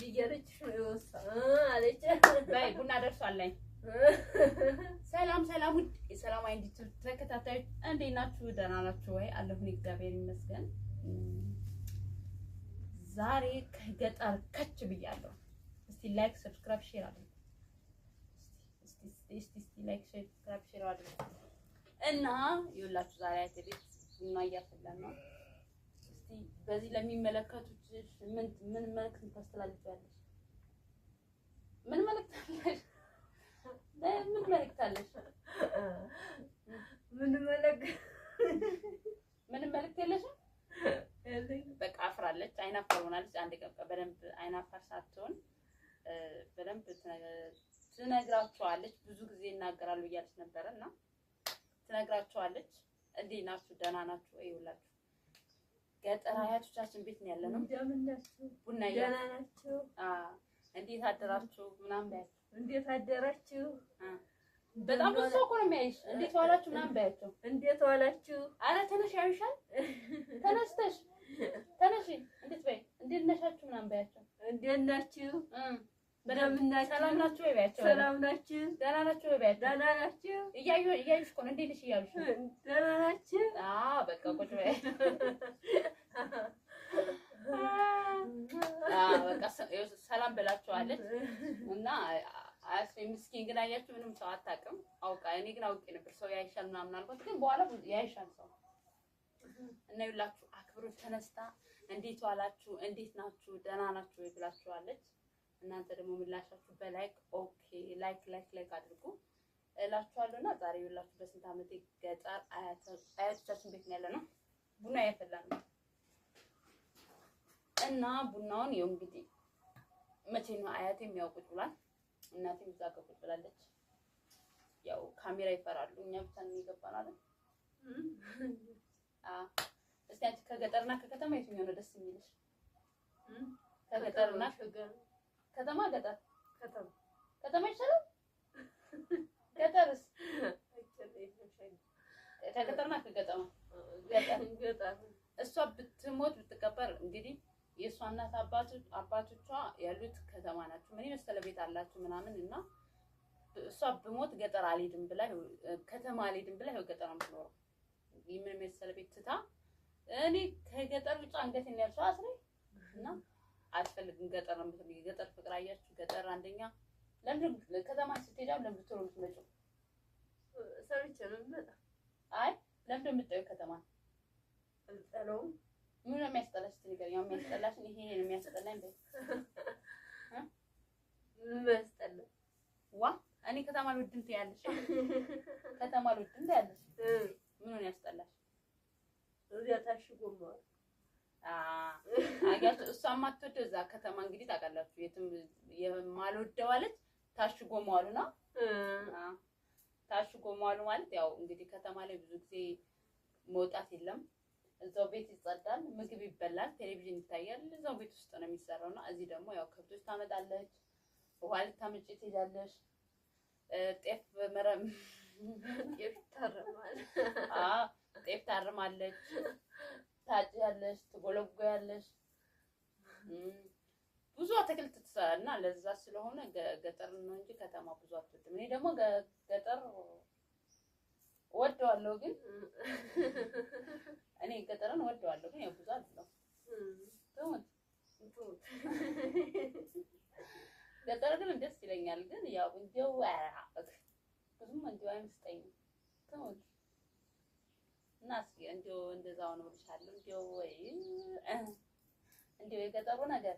እንግዲህ እያለች ነው አለች። በይ ቡና ደርሷለኝ። ሰላም ሰላም፣ ውድ የሰላም አይንዲት ተከታታዮች እንዴት ናችሁ? ደህና ናችሁ ወይ? አለሁኝ እግዚአብሔር ይመስገን። ዛሬ ከገጠር ከች ብያለሁ። እስቲ ላይክ፣ ሰብስክራይብ፣ ሼር አድርጉ። እስቲ ላይክ፣ ሰብስክራይብ፣ ሼር አድርጉ እና ይኸውላችሁ ዛሬ አይተቤት ቡና እያፈላን ነው። እስቲ በዚህ ለሚመለከቱት ምን መልዕክት ታስተላልፋለሽ? ምን መልዕክት አለሽ? ምን መልዕክት አለሽ? ምን መልዕክት የለሽም? በቃ አፍራለች፣ አይናፋር ሆናለች። አንድ ቀን በደንብ አይናፋር ሳትሆን በደንብ ትነግራቸዋለች። ብዙ ጊዜ እናገራሉ እያለች ነበርና ትነግራቸዋለች። እንዴት ናችሁ? ደህና ናችሁ ወይ? ይኸውላችሁ ገጠር አያቶቻችን ቤት ነው ያለነው። እንደምን ናችሁ? ቡና ደህና ናችሁ? እንዴት አደራችሁ? ምናምን በያቸው። እንዴት አደራችሁ? በጣም ብዙ ሰው እኮ ነው የሚያይሽ። እንዴት ዋላችሁ? ምናምን በያቸው። እንዴት ዋላችሁ? አረ ተነሽ፣ ያዩሻል። ተነስተሽ ተነሽ። እንዴት በይ፣ እንዴት ነሻችሁ? ምናምን በያቸው። እንዴት ናችሁ? እንደምን ናችሁ? ሰላም ናችሁ ወይ በያቸው። ሰላም ናችሁ? ደህና ናችሁ ወይ በያቸው። ደህና ናችሁ? እያዩሽ እኮ ነው። እንዴት ነሽ እያሉሽ ነው። ደህና ናችሁ? በቃ ቁጭ በይ። በቃ ሰላም ብላችኋለች እና ምስኪን ግን አያችሁ ምንም ሰው አታውቅም። አውቃ እኔ ግን አውቄ ነበር ሰው ያይሻል ምናምን አልኳት። ግን በኋላ ያይሻል ሰው እና ይላችሁ አክብሮት ተነስታ እንዴት ዋላችሁ? እንዴት ናችሁ? ደህና ናችሁ ወይ ብላችኋለች። እናንተ ደግሞ ምላሻችሁ በላይክ ኦኬ ላይክ አድርጉ እላችኋለሁና ዛሬ ይላችሁ በስንት ዓመት ገጠር አያቶቻችን ቤት ነው ያለነው። ቡና ያፈላን ነው እና ቡናውን ይኸው እንግዲህ መቼ ነው አያቴ የሚያውቁት ብሏል። እናቴ እዛ ጋር ቁጭ ብላለች። ያው ካሜራ ይፈራሉ። እኛ ብቻ ነው የሚገባን አይደል? እስቲ አንቺ ከገጠርና ከከተማ የትኛው ነው ደስ የሚልሽ? ከገጠርና ከተማ ከተማ ይሻላል? ገጠርስ? ከገጠርና ከከተማ ገጠር። እሷ ብትሞት ብትቀበር እንግዲህ የእሷ እናት አባቶቿ ያሉት ከተማ ናቸው። ምን መሰለ ቤት አላችሁ ምናምን እና እሷ ብሞት ገጠር አልሄድም ብላ ከተማ አልሄድም ብላ ይኸው ገጠር ነው የምትኖረው። ምን መሰለ ቤት ትታ እኔ ከገጠር ብቻ አንገቴን ያልሽው አስሬ እና አትፈልግም ገጠር ነው የምትፈልጊው። ገጠር ፍቅር አያችሁ። ገጠር አንደኛ ለምን ከተማ ስትሄዳ ለምን ቶሎ የምትመጪው? ሰርቼ ነው የምመጣው። አይ ለምን የምትጠይው ከተማ አልጠላውም። ምን ነው የሚያስጠላሽ? ትንገር ያው የሚያስጠላሽ ይሄ ነው የሚያስጠላኝ በይ። ምን ያስጠላ? ዋ እኔ ከተማ ልወድም ትያለሽ። ከተማ ልወድም ትያለሽ። ምን ነው ያስጠላሽ? እዚያ ታሽጎ ማለት አያችሁ እሷማ አትወደው እዛ ከተማ እንግዲህ ታውቃላችሁ። የትም የማልወደው አለች ታሽጎ መዋሉና ታሽጎ መዋሉ ማለት ያው እንግዲህ ከተማ ላይ ብዙ ጊዜ መውጣት የለም። እዛው ቤት ይጸዳል፣ ምግብ ይበላል፣ ቴሌቪዥን ይታያል። እዛው ቤት ውስጥ ነው የሚሰራውና እዚህ ደግሞ ያው ከብቶች ታመጣለች፣ ውሃ ልታመጪ ትሄዳለሽ፣ ጤፍ ታርማለች፣ ታጭያለሽ፣ ትጎለጎያለሽ፣ ብዙ አትክልት ትሰራና ለዛ ስለሆነ ገጠር ነው እንጂ ከተማ ብዙ አትወድም። እኔ ደግሞ ገጠር ወደዋለሁ ግን እኔ ገጠርን ወደዋለሁ ግን ያው ብዙ አይደለም። ገጠር ግን ደስ ይለኛል ግን ያው እንደው ብዙም እንደው አይመስጠኝም። ተውት እና እስኪ እንደው እንደዛው ነው ልሻለሁ። እንደው ወይ እንደው የገጠሩ ነገር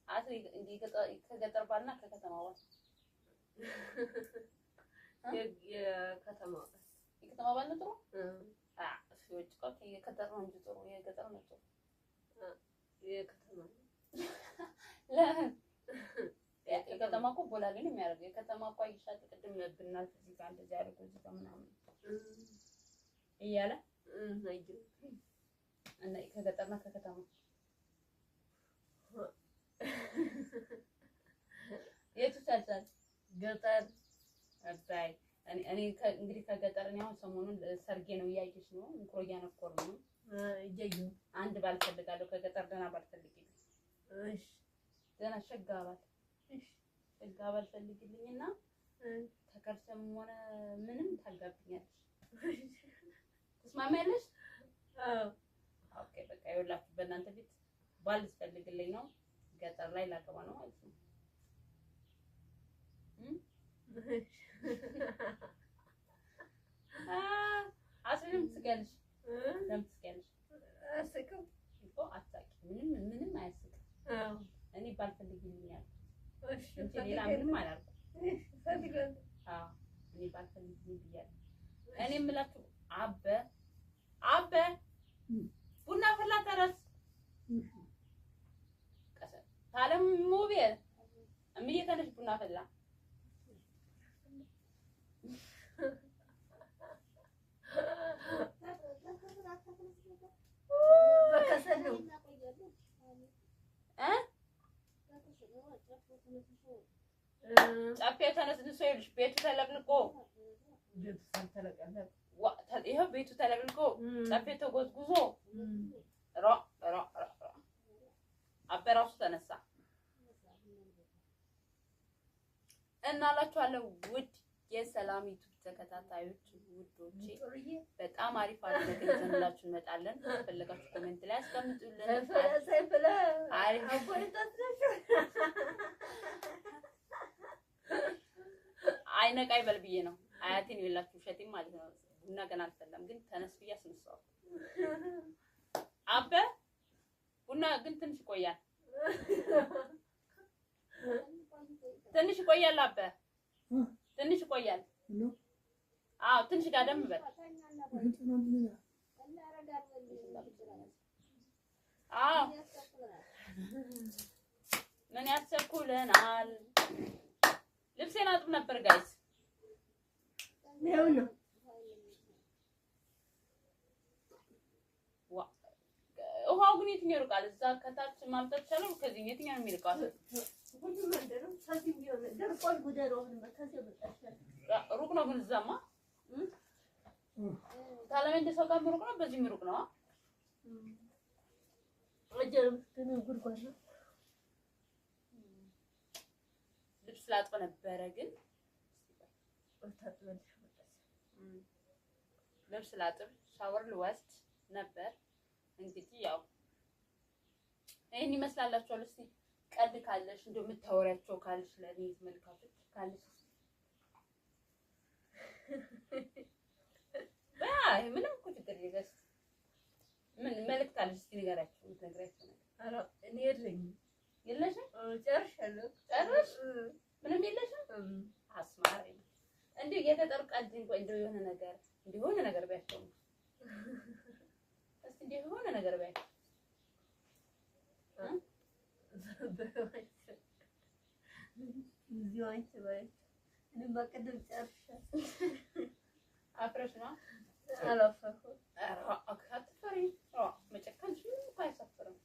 አትሪ እንደ ከገጠር ባልና ከከተማ ባል የከተማ ባል ነው ጥሩ። እሺ ወጭ የገጠር ነው እንጂ ጥሩ የገጠር ነው ጥሩ። የከተማ የከተማ እኮ ቦላሌ ነው የሚያደርገው። የከተማ እኮ አይሻል ቅድም ብናልፍ እዚህ ጋር እንደዚህ አድርጎ እዚህ ጋር ምናምን እያለ እና ከገጠርና ከከተማ የቱ ይሻላል? ገጠር አባይ እኔ እንግዲህ ከገጠር ነው አሁን ሰሞኑን ሰርጌ ነው እያየሽ ነው እንኮያ ነኮር ነው እያየሁ አንድ ባል ፈልጋለሁ ከገጠር ደህና ባል ፈልጊ። እሺ ደህና ሸጋባል ሸጋባል ፈልግልኝና ተከርሰም ሆነ ምንም ታጋብኛለሽ። ትስማሚያለሽ? ኦኬ በቃ ይኸውላችሁ በእናንተ ቤት ባል ልትፈልግልኝ ነው። ገጠር ላይ ላገባ ነው ማለት ነው። አስልም ትስቂያለሽ። ለምን ትስቂያለሽ? አስቅም እኮ አትሳቂ። ምንም አያስቅም። እኔ ባል ፈልግልኛል እንጂ ሌላ ምንም አላልኩም። እኔ ባል ፈልግልኝ ብያለሁ። እኔ የምላችሁ አበ ቡና ፈላ ተረስ ታለም ሞቢል እምዬ ተነሽ ቡና ፈላ ጨፌው ተነስንሶ ይኸውልሽ ቤቱ ተለቅልቆ ይኸው ቤቱ ተለቅልቆ ጨፌው ተጎዝጉዞ አበራሱ ተነሳ እና እላችኋለሁ ውድ የሰላም ዩቲዩብ ተከታታዮች ውዶቼ በጣም አሪፍ አድርገን ይዘንላችሁ እንመጣለን። ፈለጋችሁ ኮሜንት ላይ አስቀምጡልን። አሪፍ አይነቃ ይበል ብዬ ነው አያቴን ይላችሁ ሸቲም ማለት ነው። ቡና ገና አልፈላም ግን ተነስ ብዬ አስነሳው። አበ ቡና ግን ትንሽ ይቆያል አበ ትንሽ ይቆያል። አዎ ትንሽ ጋደም በል። አዎ ምን ያሰብኩልናል? ልብሴን አጥብ ነበር ጋይስ። ነው ውሃው ግን የትኛው ይርቃል? እዛ ከታች ማምጣት ይችላል። ከዚህ የትኛው ነው የሚርቃው? ሁሉም እንደው ከዚህ ቢሆን ደርቆል ጉደረው ከዚህ በጣሽ ሩቅ ነው ግን እዛማ ታለመንደ ሰው ጋር ሩቅ ነው። በዚህ ሩቅ ነው። ወጀም ግን ጉድጓድ ነው። ልብስ ላጥብ ነበረ ግን ልብስ ላጥብ ሻወር ልወስድ ነበር። እንግዲህ ያው ይሄን ይመስላላችኋል። እስቲ ቀልድ ካለሽ እንደው የምታወሪያቸው ካለሽ ለኔ መልካቶች ካለሽ ባይ ምንም እኮ ችግር የለሽ። ምን መልእክት አለሽ? እስቲ ንገራችሁ። የምትነግራችሁ ኧረ እኔ የለኝም። የለሽም? ጨርሻለሁ። ጨርሽ? ምንም የለሽም? አስማሪ እንዴ የገጠር ቀልድ እንኳን እንደው የሆነ ነገር ቢያቸው እስቲ እንደው የሆነ ነገር ቢያቸው እዚሁ አንቺ ባይ እኔም በቅድም ጨርሻለሁ። አፍረሽ ነው አላፈርኩም። ኧረ አትፈሪ። መጨከንሽ እኮ አይሰፍርም።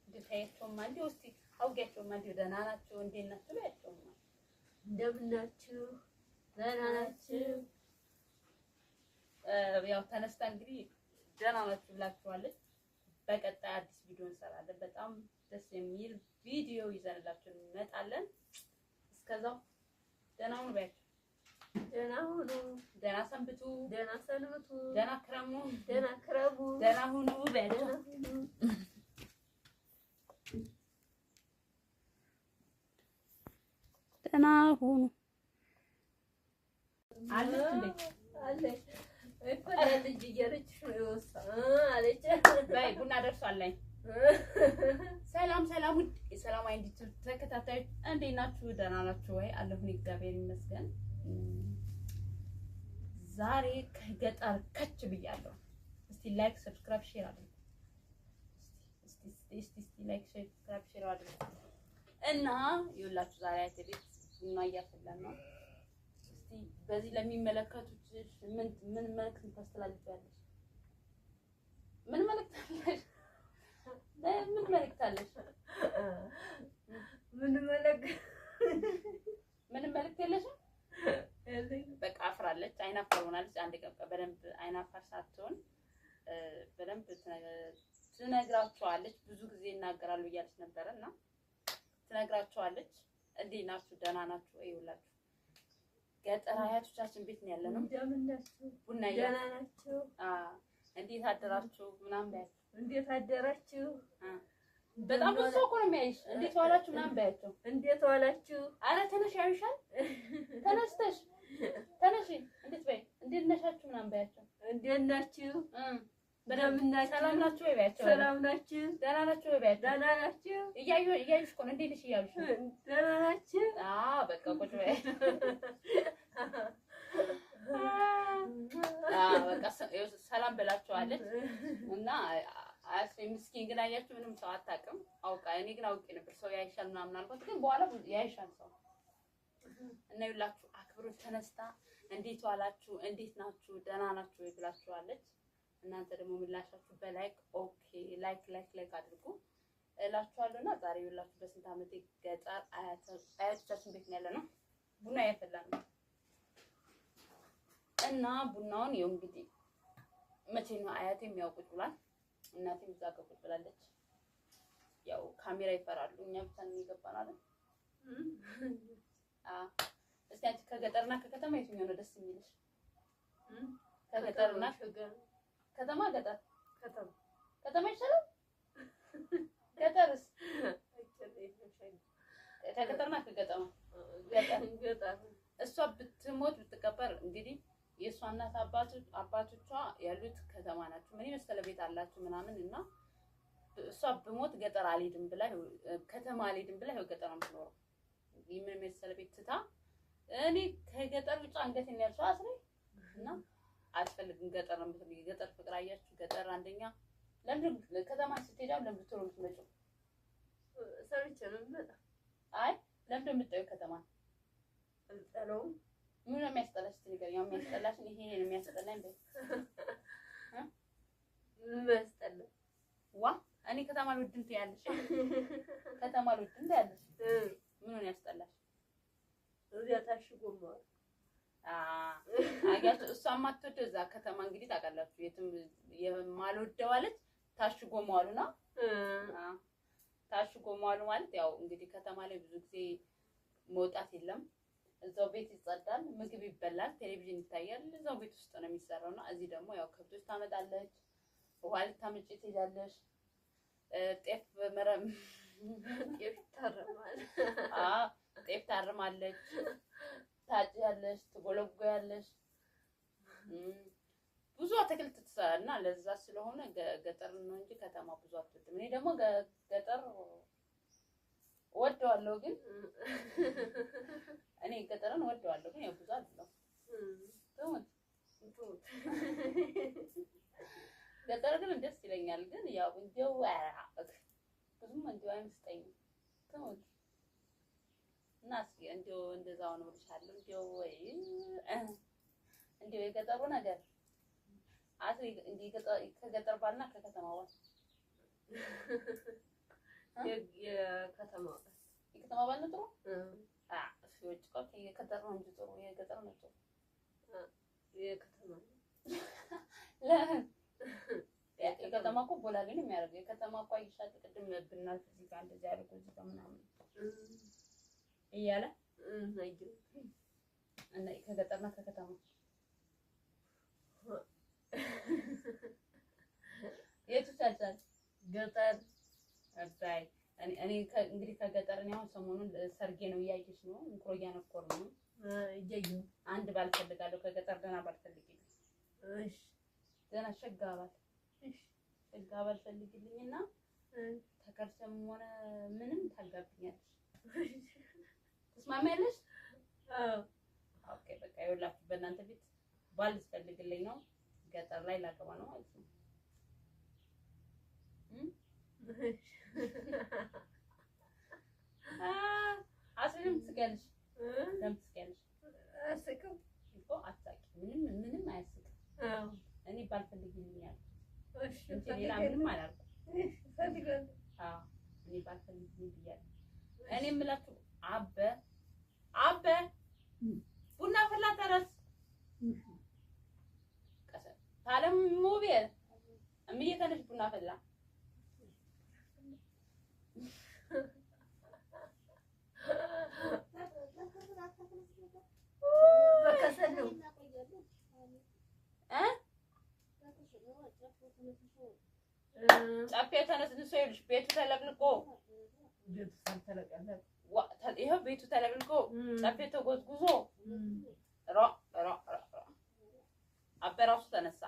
እንድታያቸውማ እንደው እስቲ አውጊያቸውማ እንደው ደህና ናቸው እንዴት ናቸው በያቸውማ። እንደምን ናችሁ? ደህና ናችሁ? ያው ተነስታ እንግዲህ ደህና ናችሁ ብላችኋለች። በቀጣይ አዲስ ቪዲዮ እንሰራለን። በጣም ደስ የሚል ቪዲዮ ይዘንላችሁ እንመጣለን። እስከዛው ደህና ሁኑ በያቸው። ደህና ሁኑ። ደህና ሰንብቱ። ደህና ሰንብቱ። ደህና ክረሙ። ደህና ክረሙ። ደህና ሁኑ በያቸው። ደህና ሁኑ። አለች እንዴ? አለች እኮ ልጅ እየረችሽ ነው የወሳ አለች። በይ ቡና ደርሷለኝ። ሰላም ውድ የሰላም አይንዲት ተከታታዮች እንዴት ናችሁ? ደህና ናችሁ ወይ? አለሁኝ እግዚአብሔር ይመስገን። ዛሬ ከገጠር ከች ብያለሁ። እስቲ ላይክ ሰብስክራይብ ሼር አድርጉ። እስቲ ላይክ ሰብስክራይብ ሼር አድርጉ እና ይኸውላችሁ ዛሬ አይተቤት ቡና እያፈላን ነው። እስቲ በዚህ ለሚመለከቱት ምን መልእክት ታስተላልፊያለሽ? ምን መልእክት አለሽ? ምን መልእክት አለሽ? ምን መልእክት የለሽም? በቃ አፍራለች። አይናፋር ሆናለች። አንድ ቀን በደንብ አይናፋር ሳትሆን በደንብ ትነግራቸዋለች። ብዙ ጊዜ ይናገራሉ እያለች ነበረና ትነግራቸዋለች። እንዴት ናችሁ? ደህና ናችሁ? ይኸውላችሁ ገጠር አያቶቻችን ቤት ነው ያለነው። ቡና ደህና ናችሁ? እንዴት አደራችሁ? ምናምን በያቸው። እንዴት አደራችሁ? በጣም ብዙ ሰው እኮ ነው የሚያይሽ። እንዴት ዋላችሁ? ምናምን በያቸው። እንዴት ዋላችሁ? ኧረ ተነሽ ያዩሻል። ተነስተሽ ተነሽ። እንዴት በይ። እንዴት ነሻችሁ? ምናምን በያቸው። እንዴት ናችሁ? በደምብ ናችሁ? ሰላም ናችሁ ወይ በያቸው። ሰላም ናችሁ? ደህና ናችሁ ወይ በያቸው። ደህና ናችሁ? እያዩሽ እኮ ነው። እንዴት ነሽ እያሉሽ ነው። ደህና ናችሁ? በቃ ቁጭ በይ። በቃ ሰላም ብላችኋለች እና አያስፈኝ ምስኪን ግን አያችሁ ምንም ሰው አታውቅም። አውቃ እኔ ግን አውቄ ነበር ሰው ያይሻል ምናምን አልኳት። ግን በኋላ ያይሻል ሰው እና ይላችሁ አክብሮ ተነስታ እንዴት ዋላችሁ? እንዴት ናችሁ? ደህና ናችሁ ወይ ብላችኋለች። እናንተ ደግሞ ምላሻችሁ በላይክ ኦኬ ላይክ አድርጉ እላችኋለሁና ዛሬ ይላችሁ በስንት ዓመቴ ገጠር አያቶቻችን ቤት ነው ያለነው። ቡና ያፈላን ነው እና ቡናውን ይኸው እንግዲህ መቼ ነው አያቴ የሚያውቁት ብሏል። እናቴም እዛ ቁጭ ብላለች። ያው ካሜራ ይፈራሉ። እኛ ብቻ ነው የገባን አይደል? እስቲ አንቺ ከገጠርና ከከተማ የትኛው ነው ደስ የሚልሽ? ከገጠርና ከተማ ከተማ ይሻላል? ገጠርስ? ከገጠርና ከከተማ ገጠር እሷ ብትሞት ብትቀበር እንግዲህ የእሷ እናት አባቶቿ ያሉት ከተማ ናቸው። ምን መሰለ ቤት አላችሁ ምናምን እና እሷ ብሞት ገጠር አልሄድም ብላ ከተማ አልሄድም ብላ ይኸው ገጠር ነው የምትኖረው። ምን መሰለ ቤት ትታ እኔ ከገጠር ብቻ አንገቴን ያልሽው አስሬ እና አልፈልግም ገጠር ነው የምትል። ገጠር ፍቅር አያችሁ። ገጠር አንደኛ ለምን ከተማ ስትሄዳው ለምን ብትሮ የምትመጪው ሰርቼ ነው የምመጣው። አይ ለምን የምትጠይው ከተማ አልጠላውም። ምን ነው የሚያስጠላሽ? ትንገሪኝ። የሚያስጠላሽ ይሄ ነው የሚያስጠላኝ በይ። የሚያስጠላ ዋ እኔ ከተማ ልወድም ትያለሽ። ከተማ ልወድም ትያለሽ። ምን ነው ያስጠላሽ? እዚያ ታሽጎ ማለት አያችሁ። እሷማ አትወደው እዛ ከተማ እንግዲህ ታውቃላችሁ። የትም የማልወደው አለች ታሽጎ መዋሉ ነው። ታሽጎ መዋሉ ማለት ያው እንግዲህ ከተማ ላይ ብዙ ጊዜ መውጣት የለም። እዛው ቤት ይጸዳል፣ ምግብ ይበላል፣ ቴሌቪዥን ይታያል። እዛው ቤት ውስጥ ነው የሚሰራውና እዚህ ደግሞ ያው ከብቶች ታመጣለች፣ ውሃ ልታመጪ ትሄዳለሽ፣ ጤፍ ታርማለች፣ ታጭያለሽ፣ ትጎለጎያለሽ፣ ብዙ አትክልት ትሰራልና ለዛ ስለሆነ ገጠር ነው እንጂ ከተማ ብዙ አትወድም። እኔ ደግሞ ገጠር ወደዋለሁ ግን እኔ ገጠርን ወደዋለሁ ግን ያው ብዙ አይደለም። ገጠር ግን ደስ ይለኛል ግን ያው እንደው ብዙም እንደው አይመስጠኝም። ተሞት እና እስኪ እንደው እንደዛው ነው ልሻለሁ እንደው ወይ እንደው የገጠሩ ነገር አትሪ እንዲህ ከገጠር ባልና ከከተማ ባል የከተማ ባል ነው ጥሩ። እሺ ወጭ የገጠር ነው እንጂ ጥሩ የገጠር ነው ጥሩ። የከተማ የከተማ እኮ ቦላሌ ነው የሚያደርገው። የከተማ እኮ አይሻል ቅድም ብናል እዚህ ጋር እንደዚህ አድርጎ እዚህ ጋር ምናምን እያለ እና ከገጠርና ከከተማ የቱ ይሻላል? ገጠር አባይ እኔ እንግዲህ ከገጠር ነው አሁን ሰሞኑን ሰርጌ ነው እያየሽ ነው። እንክሮ እያነኮር ነው እያየሁ አንድ ባል ፈልጋለሁ ከገጠር ደህና ባል ፈልጊልኝ። እሺ ደህና ሸጋ ባል ሸጋ ባል ፈልጊልኝና ተከርሰም ሆነ ምንም ታጋብኛለሽ። ትስማሚያለሽ? ኦኬ በቃ ይኸውላችሁ በእናንተ ቤት ባል ፈልግልኝ ነው። ገጠር ላይ ላገባ ነው ማለት ነው። አስልም ትስቂያለሽ። ለምን ትስቂያለሽ? አስቅም እኮ አትሳቂ። ምንም አያስቅም። እኔ ባልፈልግልኛል። እሺ ሌላ ምንም አላልኩም። ፈልጋለሁ። እኔ ባልፈልግልኝ ብያለሁ። እኔ የምላችሁ አበ ቡና ፈላ ተረስ ቀሰ ታለም ሙቤ እምዬ ተነሽ ቡና ፈላ በከሰለው ጫፌ ተነስንሶ ይልሽ ቤቱ ተለቅልቆ ይኸው ቤቱ ተለቅልቆ ጫፌ ተጎዝጉዞ አበራሱ ተነሳ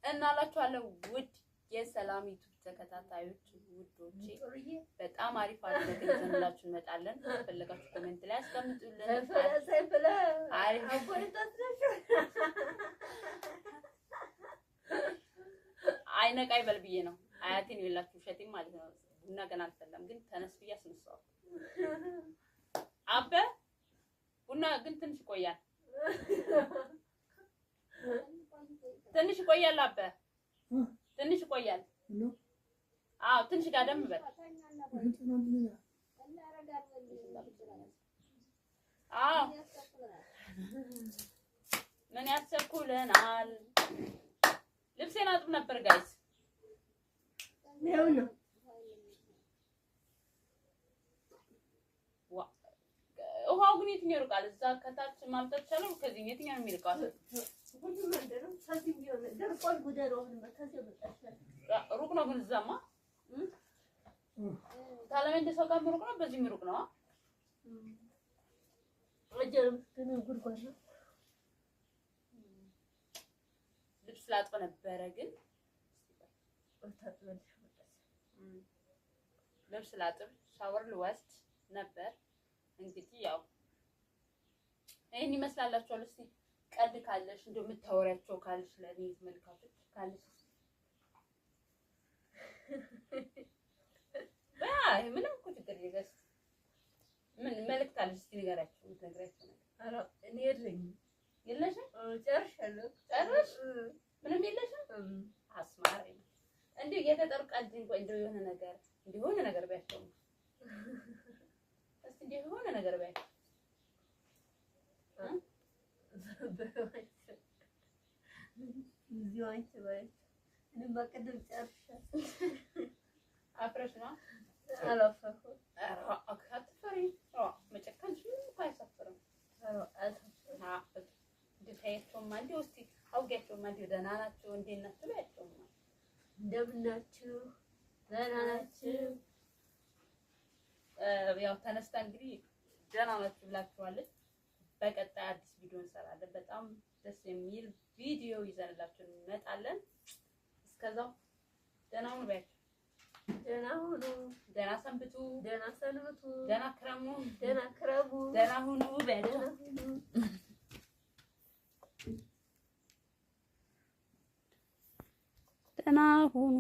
እና አላችኋለሁ ውድ የሰላም ዩቲዩብ ተከታታዮች ውዶቼ በጣም አሪፍ አድርገን ይዘንላችሁ እንመጣለን። ፈለጋችሁ ኮሜንት ላይ አስቀምጡልን። አሪፍ አይነቃ ይበል ብዬ ነው አያቴን ይላችሁ ሸቲም ማለት ነው። ቡና ገና አልፈላም ግን ተነስ ብዬ አስነሳው። አበ ቡና ግን ትንሽ ይቆያል አበ ትንሽ ይቆያል። አዎ ትንሽ ጋደም በል። አዎ ምን ያሰብኩልናል? ልብሴን አጥብ ነበር ጋይስ። ነው ውሃው ግን የትኛው ይርቃል? እዛ ከታች ማምጣት ይችላል። ከዚህ የትኛው ነው የሚርቃው? ሁሉ መንደር ሰዚህ ቢሆን ደርቆል ጉደሮውን በከዚህ በጣሽ ሩቅ ነው ግን እዛማ ታለመንደ ሰው ጋር ሩቅ ነው። በዚህ ሩቅ ነው። ወጀም ግን ጉድጓድ ነው። ልብስ ላጥብ ነበረ ግን ልብስ ላጥብ ሻወር ልወስድ ነበር። እንግዲህ ያው ይሄን ይመስላላችኋል። እስቲ ቀልድ ካለሽ እንደው የምታወሪያቸው ካለሽ ለኔ መልካቶች ካለሽ ምንም እኮ ችግር የለሽ። ምን መልእክት አለሽ እስቲ ንገራችሁ። ንገራችሁ ነገር አረ እኔ የለሽም? ጨርሻለሁ። ጨርሽ? ምንም የለሽም? አስማረኝ እንዴ የተጠሩ ቀልድ እንኳን እንደው የሆነ ነገር እንዲሆነ ነገር ቢያቸው እስቲ እንዲሆነ ነገር ቢያቸው ዚዋንች ባይ እኔ በቀደም ጨርሻለሁ። አፍረሽ ነው አላፈኩ አካትፈሪ መጨከንሽ እኮ አይሰፍርም። ድታያቸው ማንዲ እስቲ አውቂያቸው ማንዲ ደህና ናቸው እንዴት ናቸው ያቸው እንደምን ናችሁ? ደህና ናችሁ? ያው ተነስታ እንግዲህ ደህና ናችሁ ብላችኋለች። በቀጣይ አዲስ ቪዲዮ እንሰራለን። በጣም ደስ የሚል ቪዲዮ ይዘንላችሁ እንመጣለን። እስከዛው ደህና ሁኑ ባያችሁ። ደህና ሁኑ። ደህና ሰንብቱ። ደህና ሰንብቱ። ደህና ክረሙ። ደህና ክረሙ። ደህና ሁኑ ባያችሁ። ደህና ሁኑ።